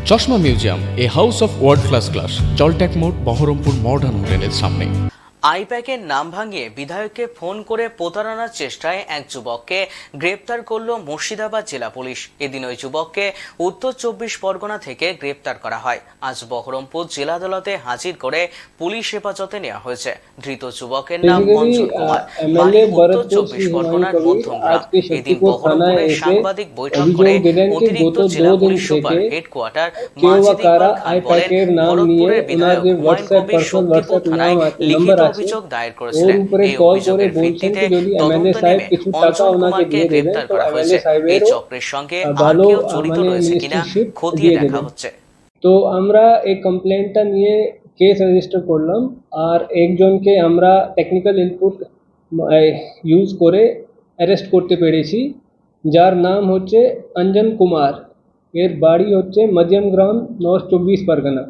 চশমা museum, A house of world class, জলট্যাক মোড়, বহরমপুর মডার্ন হোটেলের সামনে। আইপ্যাকের নাম ভাঙিয়ে বিধায়ককে ফোন করে প্রতারণার চেষ্টায় এক যুবককে গ্রেপ্তার করল মুর্শিদাবাদ জেলা পুলিশ। এদিন ওই যুবককে উত্তর 24 পরগনা থেকে গ্রেপ্তার করা হয়। আজ বহরমপুর জেলা আদালতে হাজির করে পুলিশ হেফাজতে নেওয়া হয়েছে। ধৃত যুবকের নাম মঞ্জুর কুমার, বাড়ি উত্তর 24 পরগনার মধ্যমগ্রাম। এদিন বহরমপুরে সাংবাদিক বৈঠক করে অতিরিক্ত জেলা পুলিশ সুপার হেডকোয়ার্টার মাজিদ ইকবাল খান বলেন, ভরতপুরের বিধায়ক হুমায়ুন কবির শক্তিপুর থানায় লিখিত অভিযোগ দায়ের করেছিলেন। এই অভিযোগের ভিত্তিতে তদন্তে নেমে মঞ্জুর কুমারকে গ্রেপ্তার করা হয়েছে। এই চক্রের সঙ্গে আর কেউ জড়িত রয়েছে কিনা খতিয়ে দেখা হচ্ছে। তো আমরা এই কমপ্লেনটা নিয়ে কেস রেজিস্টার করলাম, আর একজনকে আমরা টেকনিক্যাল ইনপুট ইউজ করে অ্যারেস্ট করতে পেরেছি, যার নাম হচ্ছে অঞ্জন কুমার। এর বাড়ি হচ্ছে Madhyamgram, north 24 Pargana.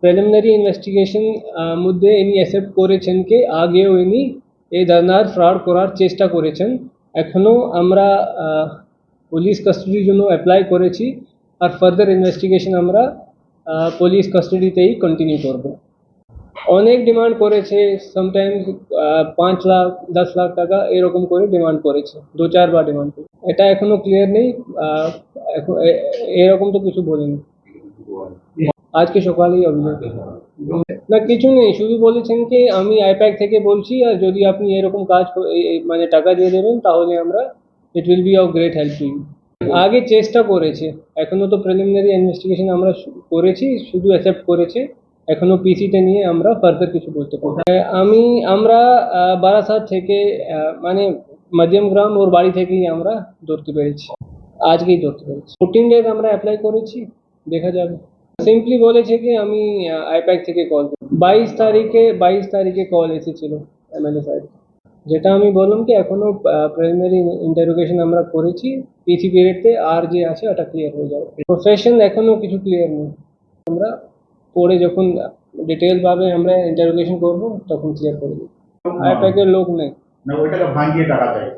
Preliminary investigation মধ্যে ইনি অ্যাকসেপ্ট করেছেন যে আগেও ইনি এই ধরনের ফ্রড করার চেষ্টা করেছেন। এখনও আমরা পুলিশ কাস্টডির জন্য অ্যাপ্লাই করেছি, আর ফার্দার ইনভেস্টিগেশন আমরা পুলিশ কাস্টডিতেই কন্টিনিউ করব। অনেক ডিমান্ড করেছে, সামটাইমস 5 লাখ 10 লাখ টাকা এরকম করে ডিমান্ড করেছে, 2-4 বার ডিমান্ড করে। এটা এখনও ক্লিয়ার নেই, এরকম তো কিছু বলিনি। আজকে সকালেই অভিযোগ না, কিছু নেই, শুধু বলেছেন কি আমি আইপ্যাক থেকে বলছি, আর যদি আপনি এরকম কাজ মানে টাকা দিয়ে দেবেন তাহলে আমরা it will be of great help to you. আগে চেষ্টা করেছে, এখনও তো প্রিলিমিনারি ইনভেস্টিগেশন আমরা করেছি, শুধু অ্যাকসেপ্ট করেছে। এখনও পিসিতে নিয়ে আমরা ফার্দার কিছু বলতে পারবো। আমরা বারাসাত থেকে মানে মধ্যমগ্রাম ওর বাড়ি থেকেই আমরা ধরতে পেরেছি, আজকেই ধরতে পেরেছি। 14 ডেজ আমরা অ্যাপ্লাই করেছি, দেখা যাবে। সিম্পলি বলেছে কি আমি আইপ্যাক থেকে কল করি। 22 তারিখে কল এসেছিল এমএলএ সাহেব, যেটা আমি বললাম কি এখনও প্রিলিমিনারি ইন্টারোগেশন আমরা করেছি, পিসি পিরিয়ডতে আর যে আছে ওটা ক্লিয়ার হয়ে যাবে। প্রফেশন এখনও কিছু ক্লিয়ার নেই, আমরা পরে যখন ডিটেলসভাবে আমরা ইন্টারোগেশন করবো তখন ক্লিয়ার করে দেবো। আইপ্যাকের লোক নেই, ওইটাকে ভাঙিয়ে টাকা দেয়।